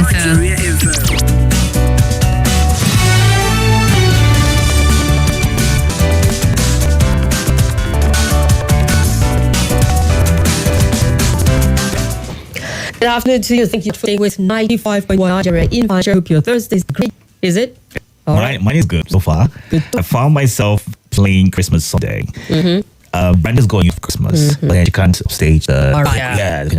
Good afternoon to you. Thank you for staying with 95.1 Nigeria in Abuja. I hope your Thursday is great. Is it? Mine is good so far. Good. I found myself playing Christmas Sunday. Brenda's going for Christmas, but then she can't stage the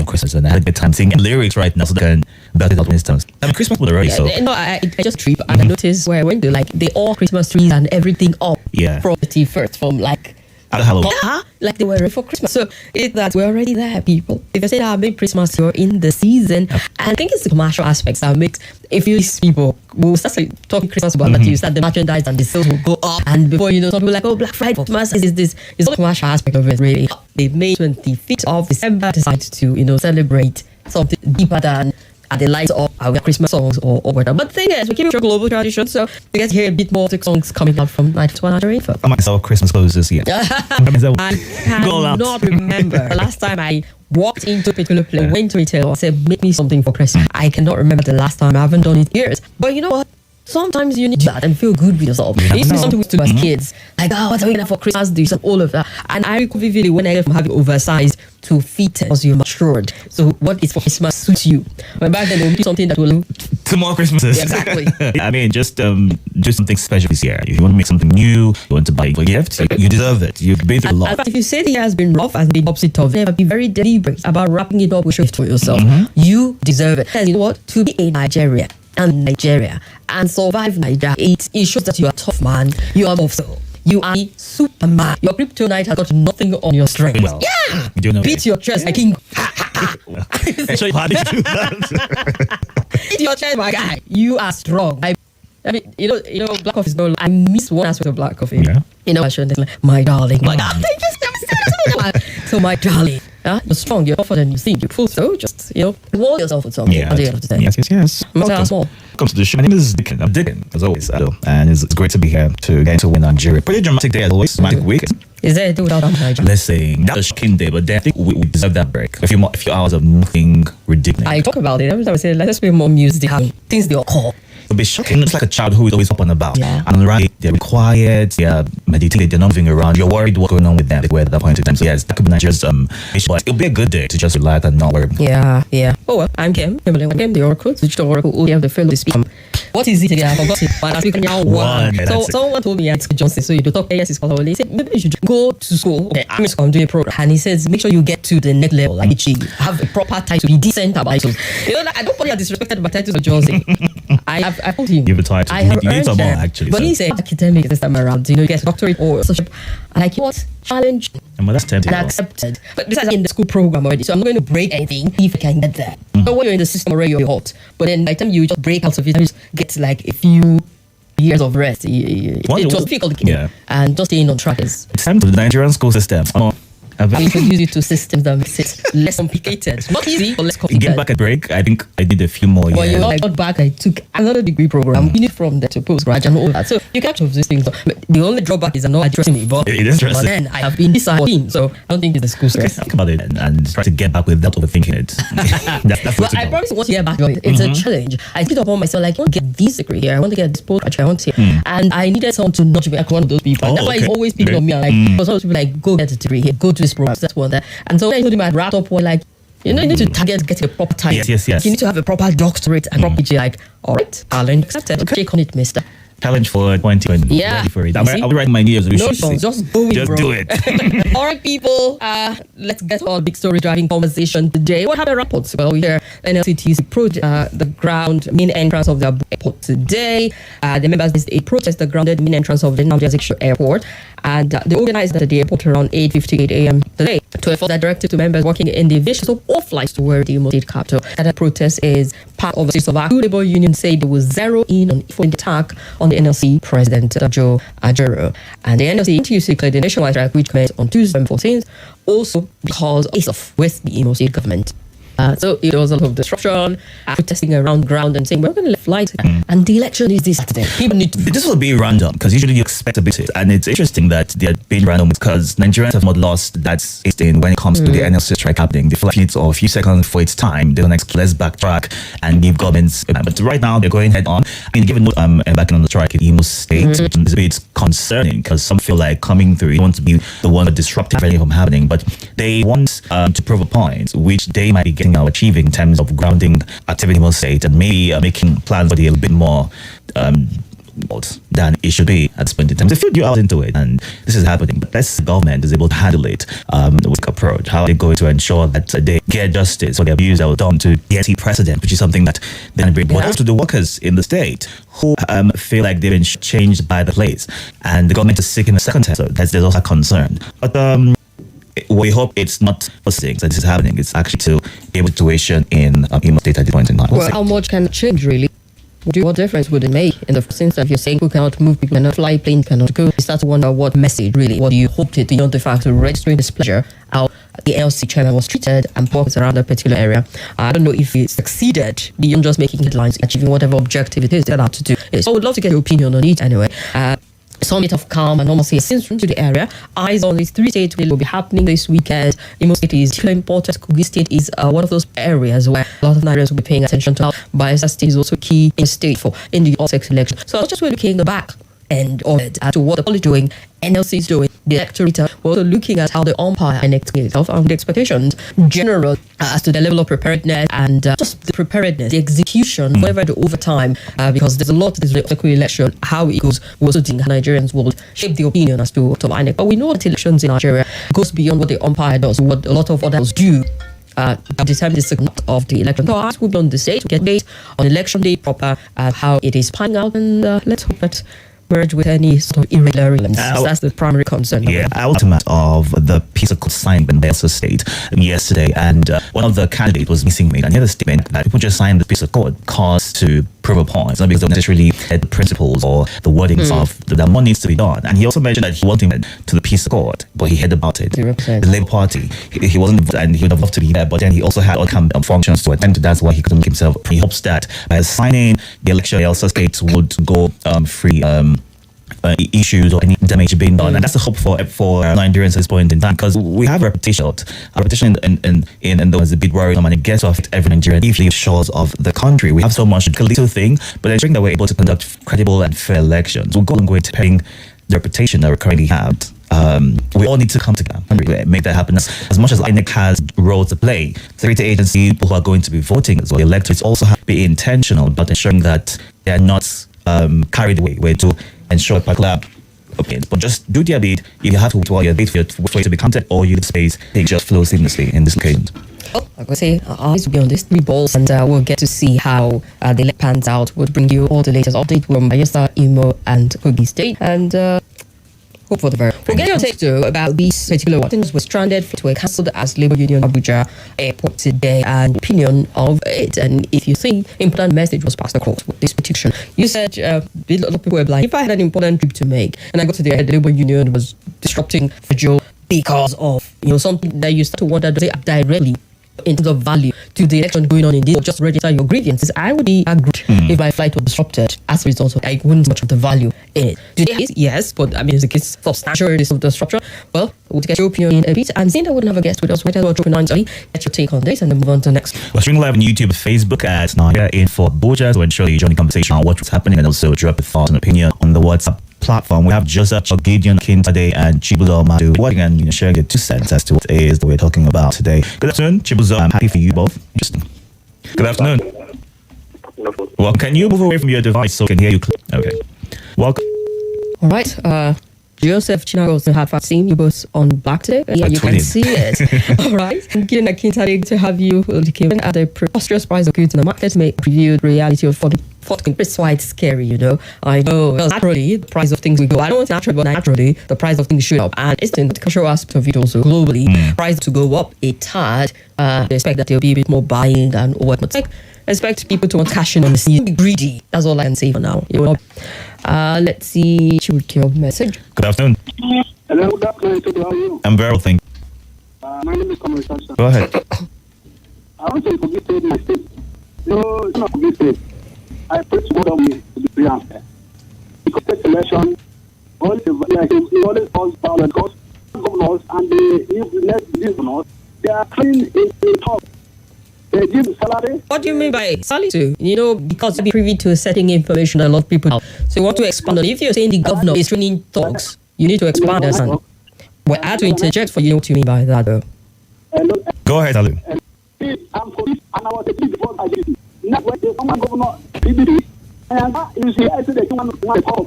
Christmas, and I had a good time singing lyrics right now so they can belt it out when it's done. I mean, Christmas was already, so. No, I just trip and I noticed where I went to, like, they all Christmas trees and everything up from the T1st, from like Halloween. Like they were ready for Christmas. So it's that we're already there, people. If you say that big Christmas, you're in the season. I think it's the commercial aspects that makes, if you see people will start talking Christmas about that, you start the merchandise and the sales will go up. And before you know, some people are like, oh, Black Friday for Christmas is this. It's all the commercial aspect of it, really. They made 25th of December decide to, celebrate something deeper than the lights of our Christmas songs or whatever. But the thing is, we're keeping a global tradition, so we get to hear a bit more songs coming out from 91 Nigeria. I might sell Christmas clothes this year. I cannot remember the last time I walked into a particular place, went to retail, and said, make me something for Christmas. I cannot remember the last time. I haven't done it in years. But you know what? Sometimes you need that and feel good with yourself. It used to be something we used to do as kids. Like, what are we going to for Christmas? Do all of that. And I recall vividly when I have oversized to fit as you're matured. So what is for Christmas suits you. But back then, it would be something that will... Tomorrow Christmases. Exactly. I mean, just do something special this year. If you want to make something new, you want to buy a gift, you deserve it. You've been through a lot. In fact, if you say the year has been rough and been opposite of, never be very deliberate about wrapping it up with gift for yourself. You deserve it. And you know what? To be a Nigeria and survive Nigeria, it shows that you are a tough man. You are also. You are a Superman. Your kryptonite has got nothing on your strength. Well, you know beat your chest, like king. Show you how to do that. Beat your chest, my guy. You are strong. I mean, black coffee is no. I miss one aspect of black coffee. Yeah. I shouldn't like my darling. My God, thank you so my darling. You're strong, you're tougher than you think, you're full. So just, reward yourself with something at the end of the day. Yes. Welcome to the show. My name is Dickon. I'm Dickon, as always. And it's great to be here to get to win Nigeria. Pretty dramatic day, as always. Dramatic week. Is there a day without Nigeria? Let's say, that was a shocking day, but then I think we deserve that break. A few hours of nothing ridiculous. I talk about it. Every time I say, let's play more music, things they occur. It'll be shocking. It's like a child who is always up and about. Yeah. And right, they're quiet, they're meditating, they're not moving around. You're worried what's going on with them. Like, at that point in time. So yes, that could be Nigeria's issue. But it'll be a good day to just relax and not worry. Yeah. Oh well, I'm Kimberly. I'm the Oracle, digital Oracle. We have the fellow to speak. What is it again? I forgot it. But I speak now one. So someone told me it's Johnson. So you do talk AS is called. He said maybe you should go to school. Okay, I'm just going to do a program. And he says make sure you get to the next level. Like have a proper title, be decent about titles. I don't want to disrespected by titles of Johnson. I told him. Give a title. I have earned them. Actually, but he said academic this time around. You get doctorate or such. And what challenge? And that's tempting. And accepted. But besides, I'm in the school program already, so I'm not going to break anything if I can get there. But when you're in the system already, you're hot. But then by the time you just break out of it, you just get like a few years of rest. It was difficult, and just staying on track is. It's time to the Nigerian school system. I introduce you to systems that makes it less complicated. Not easy, but less complicated. Get back a break. I think I did a few more years. Well, I got back. I took another degree program. You need from there to postgrad and all that. So you catch up these things. The only drawback is I'm not addressing it. But it is stressing. But then I have been disappointed, so I don't think it's the school stress. Think about it and try to get back without overthinking it. that's well, I promise once you get back to it, it's a challenge. I put upon myself like I want to get this degree here. I want to get this postgrad. I want to, and I needed someone to nudge me like one of those people. That's why he's always picking on me. Because some people like go get a degree here, go to this program. That's one that. And so when I told him I'd wrap up, like, you need to target getting a proper title. Yes. You need to have a proper doctorate and proper PhD. Like, all right, challenge accepted. Okay. Take on it, mister. Challenge for 2020. Yeah. Ready for it. I'll be writing my New Year's resolution. No, just go with it, bro. Do it. All right, people. Let's get to our big story driving conversation today. What happened at airports? Well, we hear NLCTC project the main entrance of the airport today. The members of a protest the grounded main entrance of the Nnamdi Airport. And they organized at the airport around 8:58 a.m. today to enforce that directive to members working in the aviation of all flights to wear the Imo State capital. That protest is part of the state of our labor union said they will zero in on the attack on the NLC president Joe Ajero. And the NLC NTUC declared the nationwide strike which commenced on Tuesday, 14th, also because it's off with the Imo State government. So it was a lot of disruption, protesting around ground and saying, we're going to let flights. And the election is this Saturday. People need to... This will be random because usually you expect a bit. And it's interesting that they're being random because Nigerians have not lost that instinct when it comes to the NLC strike happening. They feel like it's a few seconds for its time. They're next, let's backtrack and give governments. But right now, they're going head on. I mean, given backing on the strike in Imo State, it's concerning because some feel like coming through, they want to be the one that disrupting everything from happening. But they want to prove a point, which they might be getting or achieving in terms of grounding activity in Imo State and maybe making plans for the a bit more than it should be at this point in time. They feel you out into it, and this is happening. But let's the government is able to handle it with approach. How are they going to ensure that they get justice for the abuse that was done to the NT president, which is something that they can bring. But also to the workers in the state who feel like they've been changed by the place, and the government is seeking a second test. So there's also a concern. But we hope it's not for things that this is happening. It's actually to be able to situation in Imo State at this point in time. Well, how much can change really? What difference would it make in the sense that if you're saying people cannot move, people cannot fly, planes cannot go? You start to wonder what message really, what you hoped it beyond the fact of registering displeasure, how the LC chairman was treated and purpose around a particular area. I don't know if it succeeded beyond just making headlines, achieving whatever objective it is they're out to do. So I would love to get your opinion on it anyway. Summit of calm and normalcy since to the area. Eyes on these 3 states will be happening this weekend. Imo State is particularly important. Kogi State is one of those areas where a lot of Nigerians will be paying attention to. Bayelsa State is also key in state for in the all-sex election. So I was just really looking back and of it as to what the policy doing, NLC is doing, the electorate. We're also looking at how the umpire and itself and the expectations general as to the level of preparedness and just the preparedness, the execution, whatever the overtime, because there's a lot of this local election, how it goes. We also think Nigerians will shape the opinion as to INEC. But we know that elections in Nigeria goes beyond what the umpire does, what a lot of others do. Determine the signal of the election. So ask will be on the state to get date on election day proper, how it is panning out, and let's hope that merge with any sort of irregularities. That's the primary concern. Yeah, ultimate of the piece of code signed in Bayelsa State yesterday, and one of the candidates was missing me. And he had a statement that people just signed the piece of code cause to prove a point, not because they necessarily had the principles or the wordings of that more needs to be done. And he also mentioned that he wanted to the piece of code, but he heard about it. The Labour Party, he wasn't, and he would have loved to be there, but then he also had all kinds of functions to attend to. That's why he couldn't make himself. He hopes that by signing the election, Bayelsa State would go free. Issues or any damage being done, and that's the hope for Nigerians at this point in time, because we have a reputation in those a bit worrisome, and it gets off every Nigerian if the shores of the country. We have so much little thing, but ensuring that we're able to conduct credible and fair elections will go a long way to paying the reputation that we currently have. We all need to come together and make that happen. As much as INEC has role to play, security agency, people who are going to be voting as well, the electorates also have to be intentional about ensuring that they are not carried away to ensure a particular opinion, but just do their bit. If you have to wait for it to be counted, or you space, it just flows seamlessly in this occasion. Well, I'm going to say our eyes will be on these 3 balls, and we'll get to see how the elect pans out. We'll bring you all the latest update from Bayelsa, Imo, and Kogi State, and hope for the very. We'll get your take too about these particular one. Things were stranded, were cancelled as Labour Union Abuja Airport today, and opinion of it. And if you think important message was passed across with this petition, you said a lot of people were like, if I had an important trip to make and I got to the Labour Union was disrupting the Joe because of something that you start to wonder, does it directly in terms of value to the election going on in this, or just register your grievances? I would be angry if my flight was disrupted as a result of I wouldn't much of the value in it. Today, yes, but I mean, it's a case substantial of disruption. Well, we'll get your opinion in a bit, and seeing that we wouldn't have a guest with us, we'll drop in get your take on this, and then move on to the next. We're streaming live on YouTube and Facebook at Nigeria Info Abuja to ensure you join the conversation on what's happening, and also drop a thought and opinion on the WhatsApp platform. We have Joseph, Gideon, Kintade, and Chibuzo Madu working and sharing their 2 cents as to what it is that we're talking about today. Good afternoon, Chibuzo. I'm happy for you both. Interesting. Good afternoon. Well, can you move away from your device so we can hear you clearly? Okay. Welcome. All right. Joseph Chinago have seen you both on Black today. Yeah, you can see it. All right. Gideon and Kintade, to have you at a preposterous price of goods in the market, make review the reality of forthcoming. That's why it's scary, I know. Well, naturally, the price of things will go. I don't want naturally, but naturally, the price of things should up. And it's in the cultural aspect of it also globally. Price to go up a tad. They expect that there'll be a bit more buying and whatnot. Expect people to want cash in on the scene. Be greedy. That's all I can say for now. Let's see. Message. Good afternoon. Hello, good afternoon. How are you? I'm very well, thank you. My name is Comrade Sasha. Go ahead. want to forgive State, my state. No, it's not forgive State. I pray to God on me to be free and fair. Because this election, always falls down because governors and the governors, they are clean in talk. They give salary. What do you mean by salary too? You know, because you'll be privy to certain information that a lot of people have. So you want to expand on it. If you're saying the governor is training thugs, you need to expand on that. Well, I had to interject for you what you mean by that though. Go ahead, Salu. I'm police and I was a kid before I did it. Not when the former governor did it. And you see, I said that you want to call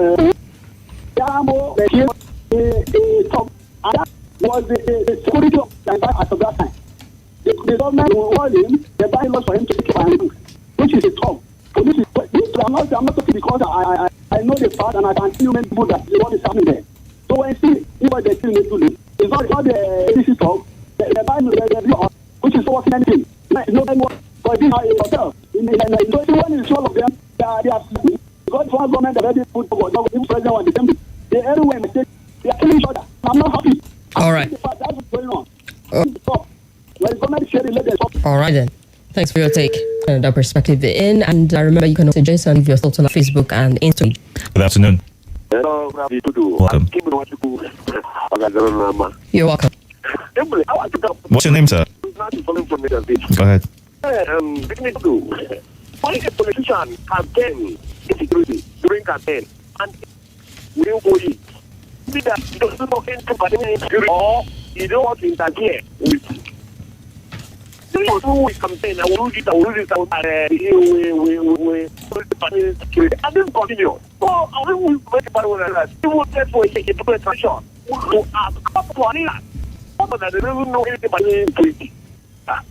Yaramo, the chief, the top, and that was the security of the entire at that time. The government will warn him, they buy laws for him to take care of, which is a top. So this is, I'm not talking because I know the part and I can see many people that what is happening there. So when you see people they still need to do, it's not the ABC talk, they buy the which is not working anything. No one for this hotel. So one is all of them, they are because for government already put forward, the president was the they everywhere mistake, they are killing each other. I'm not happy. All right. That's what's going on. When government sharing, let them stop. All right then. Thanks for your take and that perspective in. And remember, you can also join us and leave your thoughts on Facebook and Instagram. Good afternoon. Hello, Itodo. Welcome. You're welcome. What's your name, sir? Go ahead. Why a politician campaign insecurity during campaign and will go in? See that you don't know anything or you don't want to interfere with. We campaign, I will lose it, and then continue. So, I will make a part of that. You will get for a transition. To ask for an answer. But they don't know anything about it.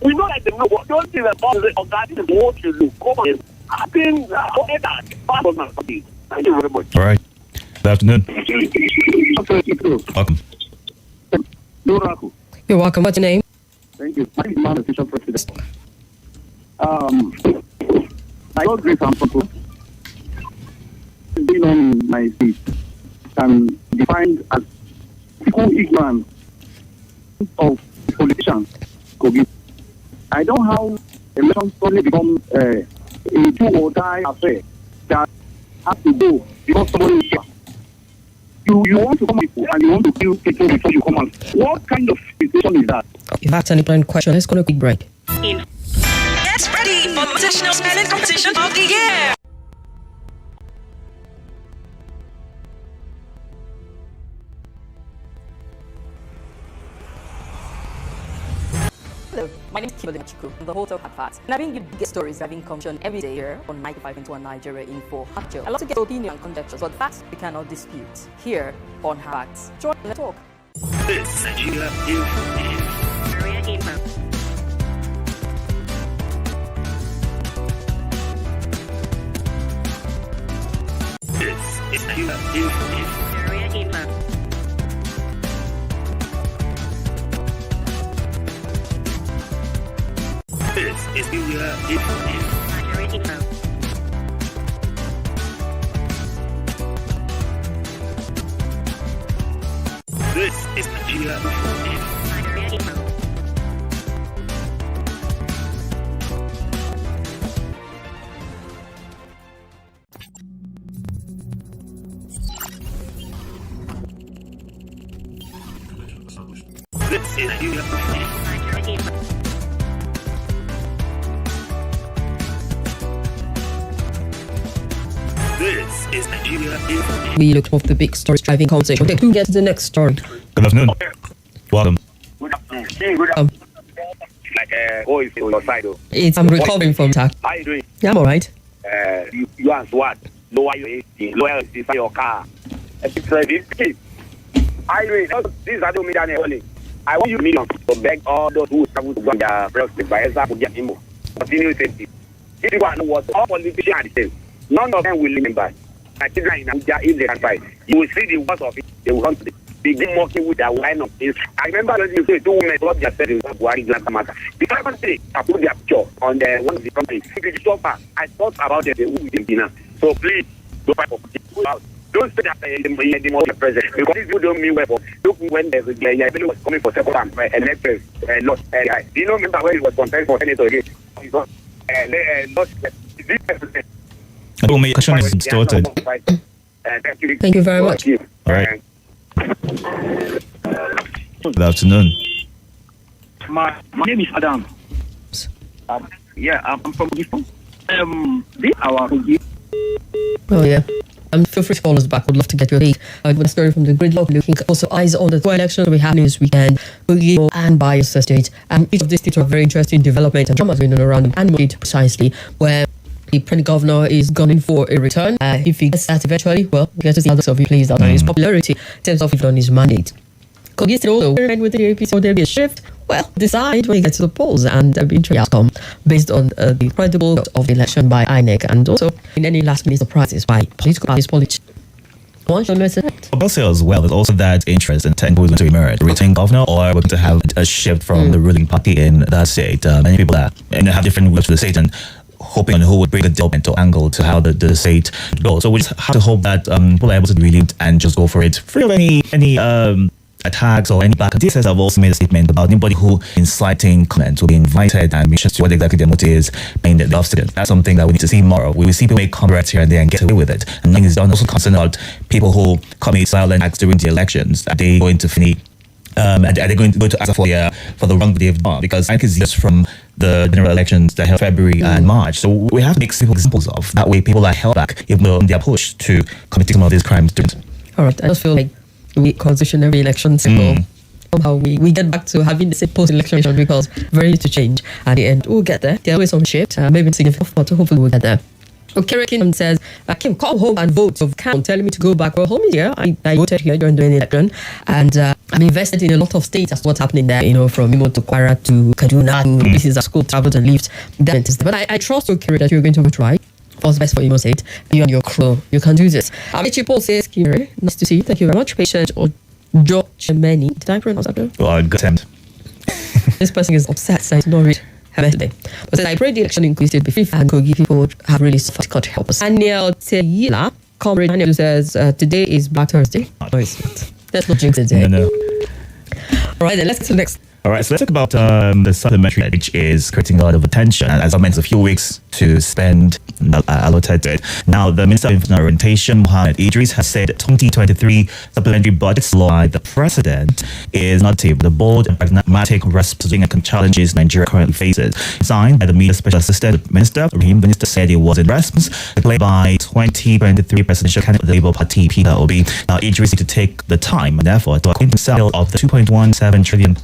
We know that they know what don't think about that is what you do. Come on. I think that. Thank you very much. All right. Good afternoon. Welcome. You're welcome. What's your name? Thank you. My name is Man, official president. I got great sample. Being on my state and defined as people ignorant of politicians. I don't have elections suddenly become a do or die affair that has to go because somebody is here. You want to come and you want to kill people before you come out. What kind of situation is that? If that's any plan question, let's go on a quick break. Get ready for the National Spelling Competition of the Year. Hello, my name is Kimberly I'm the hotel Fat, and I bring you the biggest stories having commission every day here on 95.1 Nigeria Info. Actually, I love to get opinion and conjectures, but facts we cannot dispute here on Facts. Join, let's talk. This Nigeria Info. This is Nigeria Info. This is Nigeria Info. This is Nigeria Info. This is Nigeria Info. This is Nigeria Info. We looked off the big stories driving conversation. Okay, who gets the next story? Good afternoon. Welcome. Good afternoon. Like, who is on your side, though? I'm recovering from attack. How are you doing? Yeah, I'm alright. You ask what? Lower your AC, lower your car. It's like this kid. How are you doing? This is Ado Midane. I want you millions to beg all those who travel to their prospect by Bayelsa State. Continue safety. If you want to know what all politicians are the same, none of them will remember. My children in Abuja, if they can fight, you will see the worst of it. They will come to begin working with their line of this. I remember when you say 2 women what they said in Buhari Glanta Matter. The second day, I put their picture on the one of the companies. If you stop her, I thought about it, who will be dinner. So please, go back for out. don't say that the most president, because these people don't mean well. Look, when the was coming for second time, elected, lost. Do you know, remember when he was contesting for senator again? He got lost. My question is distorted. Thank you very much. All right. Good afternoon. My name is Adam. I'm from Gifo. This our Oh yeah. Feel free to call us back. Would love to get your take. With a story from the gridlock looking also eyes on the elections we happening this weekend, Abuja and Bayelsa State. Each of these states are very interesting development and drama going on around them, and precisely where the present governor is gunning for a return. If he gets that eventually, well, we get to see how the survey plays out and his popularity in terms of on his mandate. Could you still with the APC, will there be a shift? Well, decide when you get to the polls, and there'll be an outcome based on the credible of the election by INEC, and also in any last-minute surprises by political parties. I'll say as well, there's also that interest in who is going to emerge, retain governor, or we're going to have a shift from the ruling party in that state. Many people that have different views to the state and hoping on who would bring a development or angle to how the state goes. So we just have to hope that people are able to really and just go for it, free of any attacks or any back. DSS have also made a statement about anybody who inciting comments will be invited and be sure to what exactly their motive is being the obstacle. That's something that we need to see more of. We will see people make comments here and there and get away with it. And nothing is done. Also concerned about people who commit silent acts during the elections. Are they going to finish? Are they going to go to ask for the wrong they've done? Because I think it's just from the general elections that held February and March. So we have to make simple examples of that way people are held back even though they are pushed to commit some of these crimes. All right, I just feel like we transition every election cycle. Somehow we get back to having the same post-election because very little change at the end. We'll get there. There always some shift, maybe significant, but hopefully we'll get there. Okay, Kim says, Kim, come home and vote. So count telling me to go back. Well, home is here. I voted here during the election, and I'm invested in a lot of states as to what's happening there. From Imo to Kwara to Kaduna to places of school travels and leaves. But I trust, Kiri, that you're going to vote right. What's best for Imo State? You and your crew, you can do this. Chipo says, Kiri, nice to see you. Thank you very much. Patient or George Many. Did I pronounce that? Well, good attempt. This person is upset, so I did not read her today. But says, I pray the election increased before and Kogi people have really suffered. God help us. Daniel Teyila, comrade Daniel says, today is Black Thursday. No, it's not. Let's not jinx it today. No. All right, then let's get to the next. All right, so let's talk about the supplementary, which is creating a lot of attention. And as I mentioned, a few weeks to spend allotted to it. Now, the Minister of Information Orientation, Mohammed Idris, has said 2023 supplementary budget law by the President is not tabled. The bold and pragmatic response to challenges Nigeria currently faces. Signed by the Media Special Assistant Minister, Rahim, the Minister said it was in response declared by 2023 presidential candidate of the Labour Party, Peter Obi. Now, Idris needs to take the time and effort to acquaint himself of the 2.17 trillion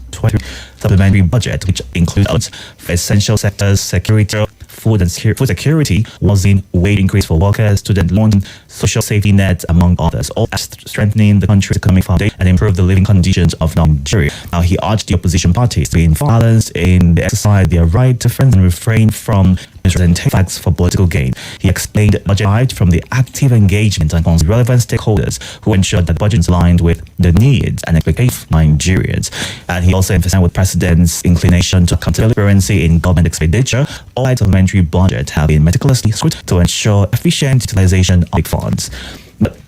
supplementary budget, which includes essential sectors, security, food security, housing, wage increase for workers, student loans, social safety nets, among others, all strengthening the country's economic foundation and improve the living conditions of Nigeria. Now, he urged the opposition parties to be balanced in the exercise their right to defend and refrain from misrepresenting facts for political gain. He explained the budget derived from the active engagement and relevant stakeholders who ensured that the budget is aligned with the needs and expectations of Nigerians. And he also emphasized with President's inclination to accountability transparency in government expenditure. All supplementary budget have been meticulously scrutinized to ensure efficient utilization of funds. But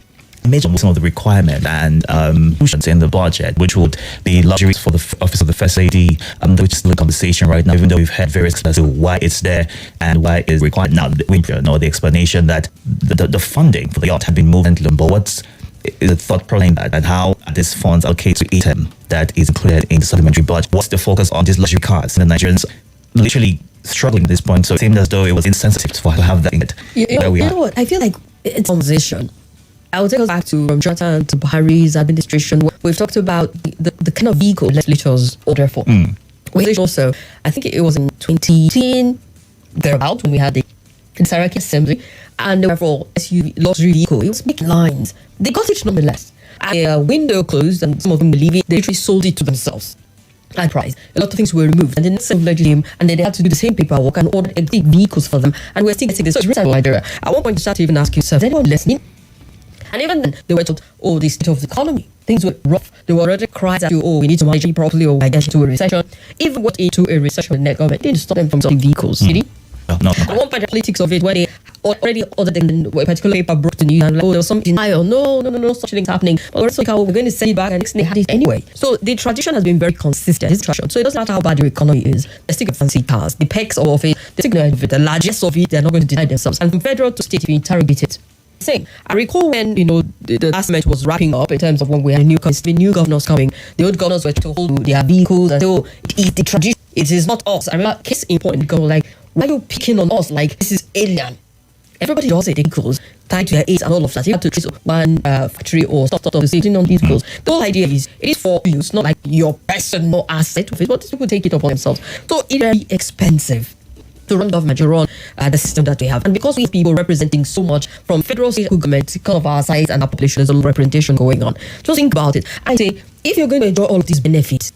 major some of the requirement and inclusions in the budget, which would be luxuries for the Office of the First Lady, which is still in conversation right now, even though we've had various explanations of why it's there and why it's required. Now, we know the explanation that the funding for the yacht have been moved into the boards. Is a thought process that and how these funds allocate to item that is included in the supplementary budget. What's the focus on these luxury cars? And the Nigerians literally struggling at this point, so it seemed as though it was insensitive to have that in it. You know what? I feel like it's transition. I will take us back to Jonathan to Buhari's administration. We've talked about the kind of vehicle legislators order for. Which also, I think it was in 2018, thereabout, when we had the Saraki Assembly, and therefore SUV luxury vehicle, it was making lines. They got it nonetheless. A window closed, and some of them believe it. They literally sold it to themselves. High price. A lot of things were removed, and then and then they had to do the same paperwork and order big vehicles for them. And we're still getting this. So it's really Nigeria. At one point, you start to even ask yourself, is anyone listening? And even then, they were told, the state of the economy. Things were rough. They were already cries at you, we need to manage it properly, or I get into a recession. Even went into a recession, the government didn't stop them from selling vehicles. No. At one point, the politics of it, where they already ordered a particular paper brought to news and like, oh, there was some denial. No, such things happening. But we're going to send it back, and next thing they had it anyway. So the tradition has been very consistent. This tradition. So it doesn't matter how bad your economy is. They still get fancy cars. The pecs of it, they still get the largest of it. They're not going to deny themselves. And from federal to state, if you interrogate it. Saying, I recall when the last month was wrapping up in terms of when we had the new governors coming. The old governors were to hold their vehicles and say, oh, it is the tradition. It is not us. I remember case in point, go like, why are you picking on us? Like this is alien. Everybody does it. Vehicles tied to their aids and all of that. You have to trace one factory or stuff to sitting on vehicles. The whole idea is it is for use, not like your personal asset of it, but people take it upon themselves. So it's very expensive to run government, to run the system that we have. And because we have people representing so much from federal, state government, kind of our size and our population, there's a lot of representation going on. Just think about it. I say, if you're going to enjoy all of these benefits,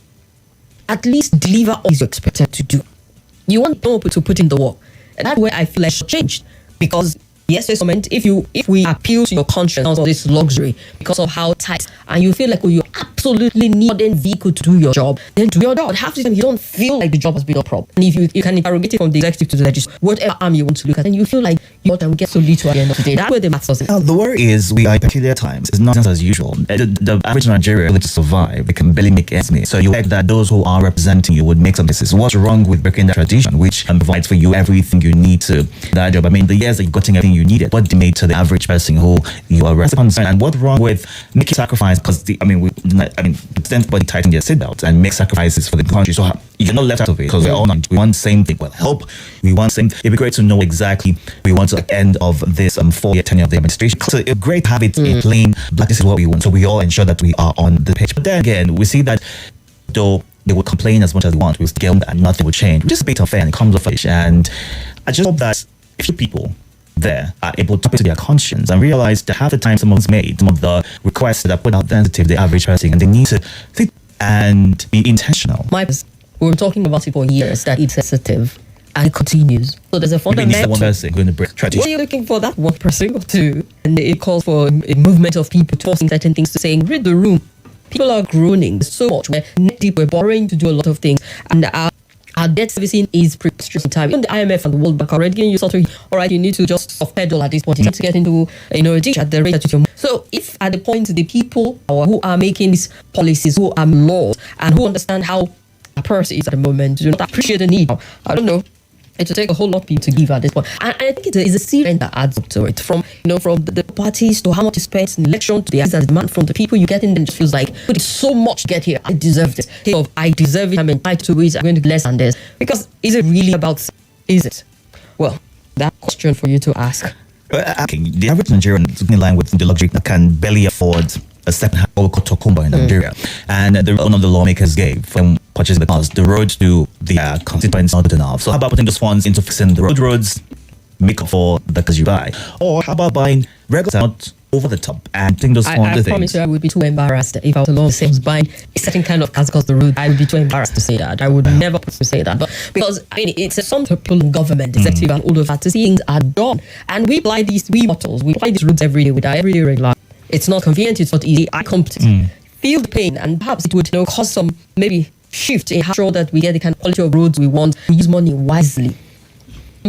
at least deliver all you're expected to do. You want people to put in the work. And that's where I feel like should change. Because yes, if we appeal to your conscience on this luxury because of how tight, and you feel like you absolutely need a vehicle to do your job, then do your job. Half the time you don't feel like the job has been a problem. And if you can interrogate it from the executive to the legislature, whatever arm you want to look at, then you feel like you will get so little at the end of the day. That's where the maths doesn't. The worry is we are in peculiar times. It's nonsense as usual. The average Nigerian to survive, they can barely make ends meet. So you expect that those who are representing you would make some decisions. What's wrong with breaking that tradition, which provides for you everything you need to that job? I mean, the years that you've gotten everything you needed, what made to the average person who you are concerned, and what's wrong with making sacrifice? Because everybody tighten their seatbelts and make sacrifices for the country. So you're not left out of it because we're all we want the same thing. Well, we want same. It'd be great to know exactly we want to the end of this 4-year tenure of the administration. So it's great to have it in plain black. This is what we want. So we all ensure that we are on the page. But then again, we see that though they will complain as much as they want, we'll scale and nothing will change. Which is a bit unfair and it comes off fish. And I just hope that a few people there are able to tap into their conscience and realize that half the time someone's made some of the requests that are put out there to the average person, and they need to think and be intentional. We're talking about it for years that it's sensitive and it continues. So there's a fundamental. Maybe one person going to break tradition. What are you looking for? That one person or two? And it calls for a movement of people tossing certain things to saying, read the room. People are groaning so much. We're neck deep. We're borrowing to do a lot of things, and our debt servicing is preposterous in time. Even the IMF and the World Bank are already giving you sort of, all right, you need to just soft-pedal at this point. You need to get into, a ditch at the rate that you're. So if at the point the people who are making these policies, who are laws, and who understand how a person is at the moment, do not appreciate the need, I don't know. It will take a whole lot of people to give at this point. And I think it is a series that adds up to it. From the parties to how much you spend in election to the demand from the people you get in, then it feels like it's so much to get here. I deserve this. I deserve it. I'm entitled to it. I'm going to do less than this. Because is it really about? Is it? Well, that question for you to ask. The average Nigerian is in line with the luxury that can barely afford a second-hand Tokumba in Nigeria. And one of the lawmakers gave from purchasing the cars, the road to the constituents not good enough. So how about putting those funds into fixing the roads, make up for the cars you buy? Or how about buying regular not over the top and taking those funds to things? I promise you I would be too embarrassed if I was alone the same buying a certain kind of cars across the road. I would be too embarrassed to say that. I would never say that. But because it's some people in government, executive and all of that to see things are done. And we apply these roads every day with our everyday regular. It's not convenient, it's not easy. I competent. Feel the pain, and perhaps it would cause some maybe shift in how sure that we get the kind of quality of roads we want. We use money wisely.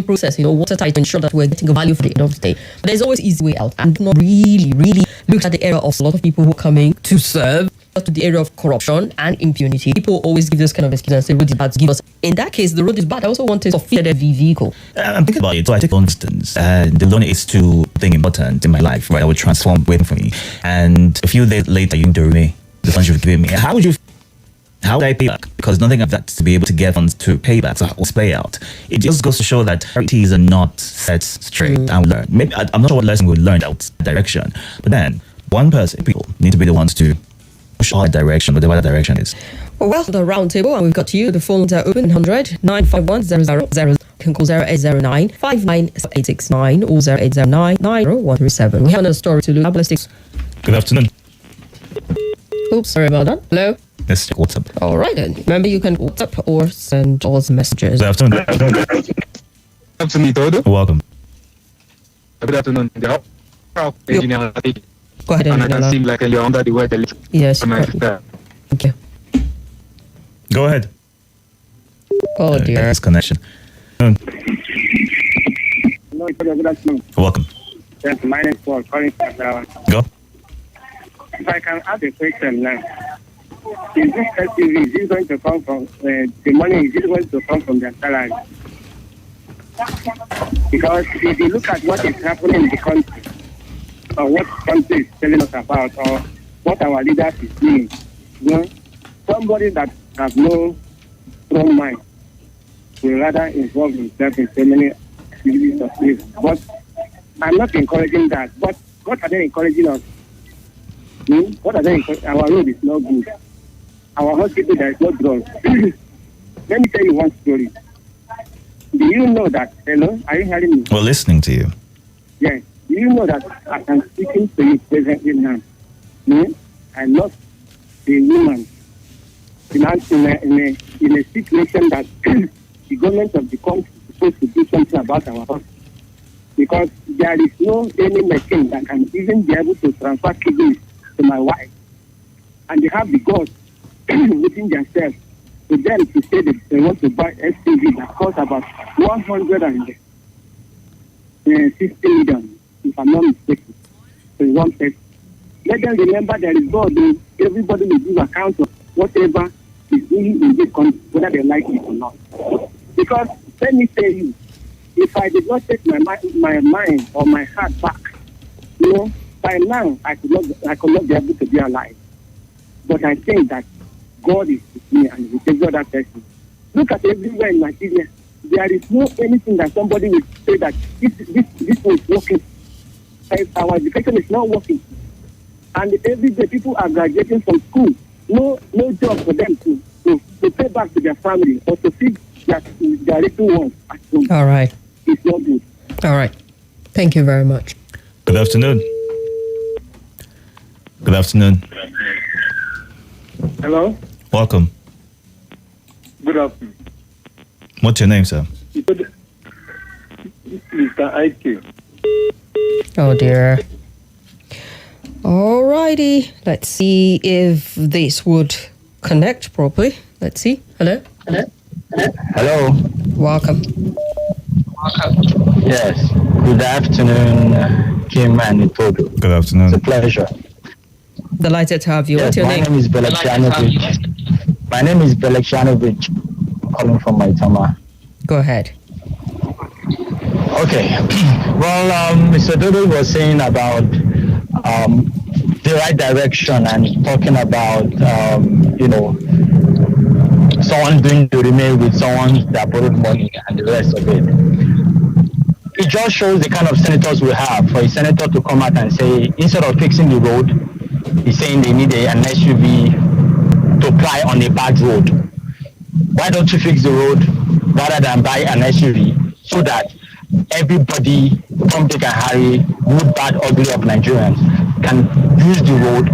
Process, watertight to ensure that we're getting a value for the end of the day. But there's always easy way out, and not really look at the area of a lot of people who are coming to serve, to the area of corruption and impunity. People always give this kind of excuse and say road is bad to give us. In that case, the road is bad. I also want a sophisticated vehicle. I'm thinking about it. So I take long distance, and the loan is too important in my life, right? I would transform waiting for me. And a few days later, you do me the funds you've given me. How would I pay back? Because nothing of that to be able to get funds to pay back. So let's play out. It just goes to show that priorities are not set straight and learned. Maybe I'm not sure what lesson we learned out direction, but then people need to be the ones to push our direction, whatever that direction is. Well, the round table, and we've got you. The phones are open 100 951 0000. You can call 0809 59869 or 0809 9137. We have another story to look at. Good afternoon. Oops, sorry about that. Hello? Let's check WhatsApp. All right, then. Remember, you can WhatsApp or send us messages. Good afternoon. Good afternoon, Itodo. Welcome. Good afternoon. Go ahead, and I can seem like you're under the weather a little. Yes. Thank you. Go ahead. Oh, dear. Disconnection. good afternoon. Welcome. Yes, my name is Paul, calling from Go. If I can ask a question now, is this SUV, is it going to come from, the money, is it going to come from their salary? Because if you look at what is happening in the country, or what the country is telling us about, or what our leaders is doing, you know, somebody that has no strong mind will rather involve himself in so many activities of this. But I'm not encouraging that. But what are they encouraging us? What are they encouraging? Our road is not good. Our hospital, there is no drugs. Let me tell you one story. Do you know that? Hello? Are you hearing me? We're listening to you. Yes. Do you know that as I'm speaking to you presently now, I lost a woman in a situation that the government of the country is supposed to do something about our hospital. Because there is no any machine that can even be able to transfer kidneys to my wife. And they have the guts within themselves to them to say that they want to buy SUV that costs about 160 million, if I'm not mistaken, to one person. Let them remember there is God. Everybody will give account of whatever is doing in this country, whether they like it or not. Because let me tell you, if I did not take my mind or my heart back, by now I could not be able to be alive. But I think that God is with me and will take other person. Look at everywhere in Nigeria. There is no anything that somebody will say that this is working. Our education is not working. And every day people are graduating from school. No job for them to pay back to their family or to feed their little ones at home. All right. It's not good. All right. Thank you very much. Good afternoon. Good afternoon. Hello? Welcome. Good afternoon. What's your name, sir? Mr. IQ. Oh, dear. All righty. Let's see if this would connect properly. Let's see. Hello? Hello. Welcome. Yes. Good afternoon, Kim and Itodo. Good afternoon. It's a pleasure. Delighted to have you. Yes, What's your my name? name is Belekshanovic, calling from Maitama. Go ahead. Okay. Well, Mr. Dodo was saying about the right direction and talking about, someone doing the remain with someone that borrowed money and the rest of it. It just shows the kind of senators we have. For a senator to come out and say, instead of fixing the road, he's saying they need an SUV to ply on a bad road. Why don't you fix the road rather than buy an SUV so that everybody, Tom, Dick and Harry, good, bad, ugly of Nigerians can use the road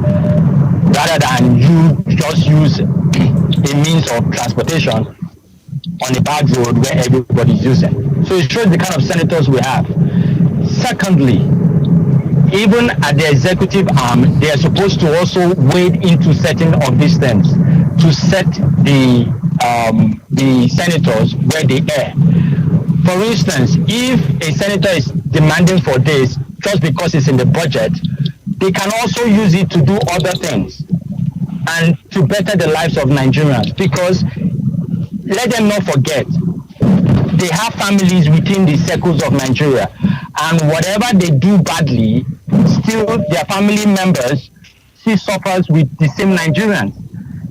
rather than you just use a means of transportation on a bad road where everybody's using. So it shows the kind of senators we have. Secondly, even at the executive arm, they are supposed to also wade into setting of these things to set the senators where they are. For instance, if a senator is demanding for this just because it's in the budget, they can also use it to do other things and to better the lives of Nigerians. Because let them not forget, they have families within the circles of Nigeria, and whatever they do badly, still their family members still suffers with the same Nigerians.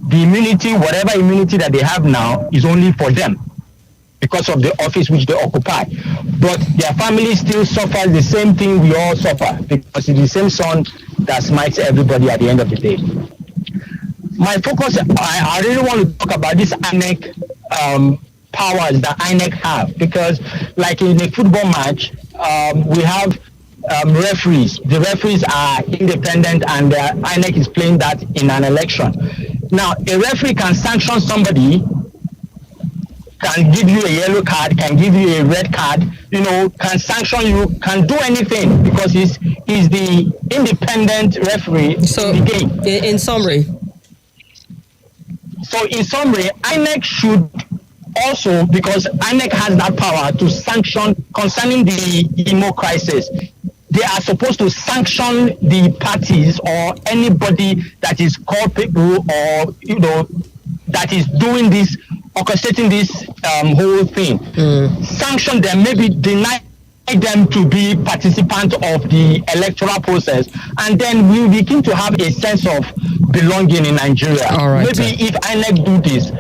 The immunity, whatever immunity that they have now, is only for them because of the office which they occupy. But their family still suffers the same thing we all suffer, because it's the same sun that smites everybody at the end of the day. My focus, I really want to talk about this INEC powers that INEC have, because like in a football match, we have referees. The referees are independent, and INEC is playing that in an election. Now, a referee can sanction somebody, can give you a yellow card, can give you a red card, can sanction you, can do anything, because he's the independent referee in the game. In summary, INEC should also, because INEC has that power to sanction concerning the Imo crisis, they are supposed to sanction the parties or anybody that is culpable or, that is doing this, orchestrating this whole thing. Sanction them, maybe deny them to be participants of the electoral process, and then we begin to have a sense of belonging in Nigeria. All right, maybe if INEC do this,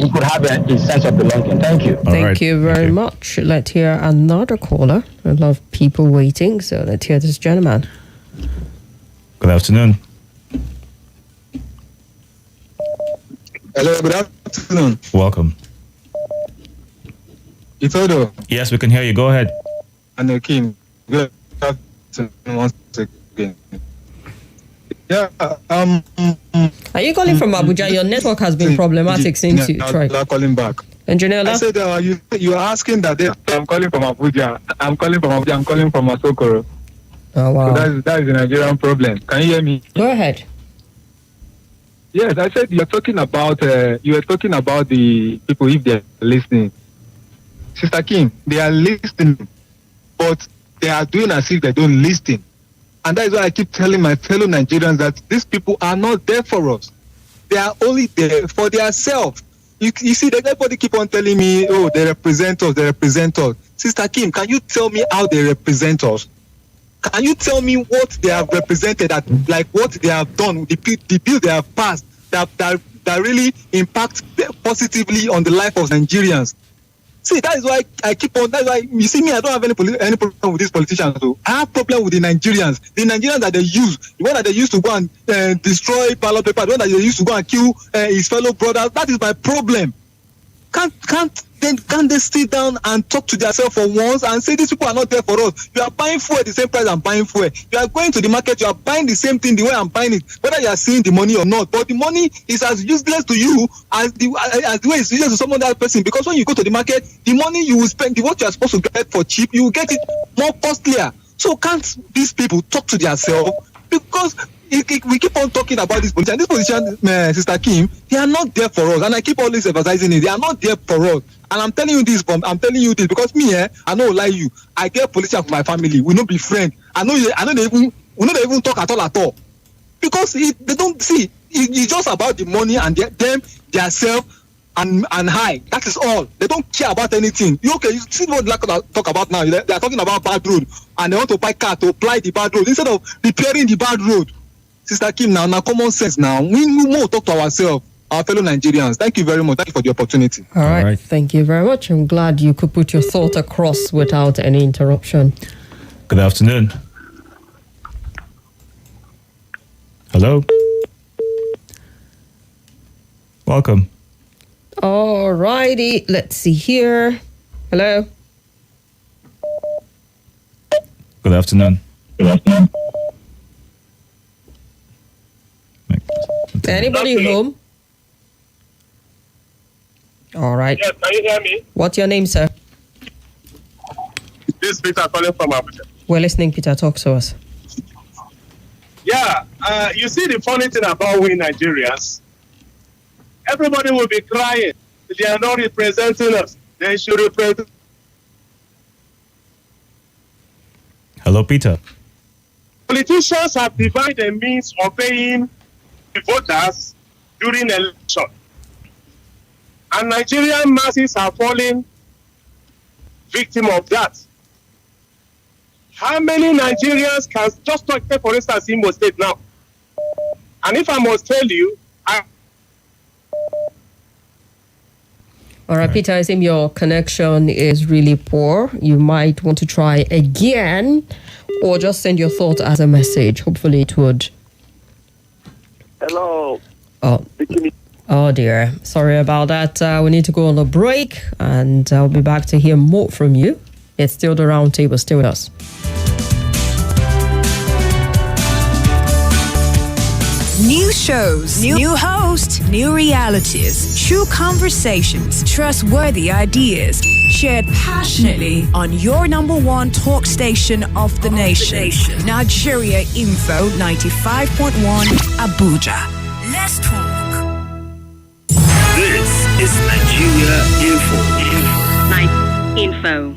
we could have a sense of belonging. Thank you. Thank you very much. Let's hear another caller. A lot of people waiting, so let's hear this gentleman. Good afternoon. Hello, good afternoon. Welcome. Itodo Yes, we can hear you. Go ahead. and Kim. Good afternoon once again. Yeah, Are you calling from Abuja? Your network has been problematic since you tried. calling back. Engineer, I said you are asking that I'm calling from Abuja. I'm calling from Asokoro. Oh, wow. So that is the Nigerian problem. Can you hear me? Go ahead. Yes, I said you were talking about the people if they're listening. Sister Kim, they are listening, but they are doing as if they don't listen. And that is why I keep telling my fellow Nigerians that these people are not there for us. They are only there for themselves. You see, everybody keep on telling me, oh, they represent us. Sister Kim, can you tell me how they represent us? Can you tell me what they have represented, like what they have done, the bill they have passed, that really impact positively on the life of Nigerians? See, that is why I keep on. That's why you see me. I don't have any problem with these politicians. So I have problem with the Nigerians that they use, the one that they used to go and destroy ballot paper, the one that they used to go and kill his fellow brothers. That is my problem. Can't they sit down and talk to themselves for once and say these people are not there for us? You are buying fuel at the same price I'm buying fuel. You are going to the market, you are buying the same thing the way I'm buying it, whether you are seeing the money or not. But the money is as useless to you as the way it's useless to some other person, because when you go to the market, the money you will spend, what you are supposed to get for cheap, you will get it more costlier. So can't these people talk to themselves? Because we keep on talking about this politician. This politician, Sister Kim, they are not there for us, and I keep always emphasizing it. They are not there for us, and I'm telling you this because me, I know lie you. I get politician for my family. We not be friends. I know they even talk at all, because they don't see. It's just about the money and them, themselves, and high. That is all. They don't care about anything. You see what they talk about now? They are talking about bad road, and they want to buy car to apply the bad road instead of repairing the bad road. Sister Kim, now common sense now. We more talk to ourselves, our fellow Nigerians. Thank you very much. Thank you for the opportunity. All right. Thank you very much. I'm glad you could put your thought across without any interruption. Good afternoon. Hello. Welcome. All righty. Let's see here. Hello. Good afternoon. Anybody home? All right. Yes, can you hear me? What's your name, sir? This is Peter calling from Abuja. We're listening, Peter. Talk to us. Yeah, you see the funny thing about we Nigerians, everybody will be crying. They are not representing us. They should represent. Hello, Peter. Politicians have divided the means of paying the voters during election. And Nigerian masses are falling victim of that. How many Nigerians can just take, for instance, Imo State now? And if I must tell you, All right, Peter, I think your connection is really poor. You might want to try again or just send your thought as a message. Hopefully it would. Hello. Oh dear. Sorry about that. We need to go on a break and I'll be back to hear more from you. It's still the Roundtable. Stay with us. New shows, new hosts, new realities, true conversations, trustworthy ideas, shared passionately on your number one talk station of the nation. Nigeria Info 95.1 Abuja. Let's talk. This is Nigeria Info.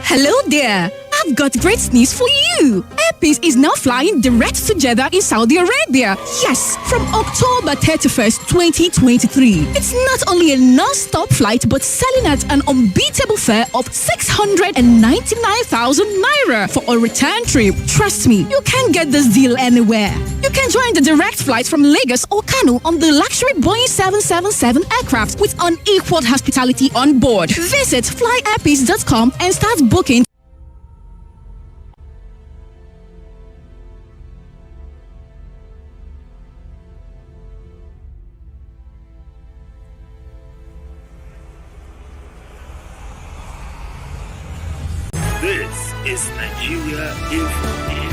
Hello there. I've got great news for you. Airpeace is now flying direct to Jeddah in Saudi Arabia. Yes, from October 31st, 2023. It's not only a non-stop flight, but selling at an unbeatable fare of 699,000 naira for a return trip. Trust me, you can't get this deal anywhere. You can join the direct flight from Lagos or Kano on the luxury Boeing 777 aircraft with unequaled hospitality on board. Visit flyairpeace.com and start booking. This is Nigeria Info.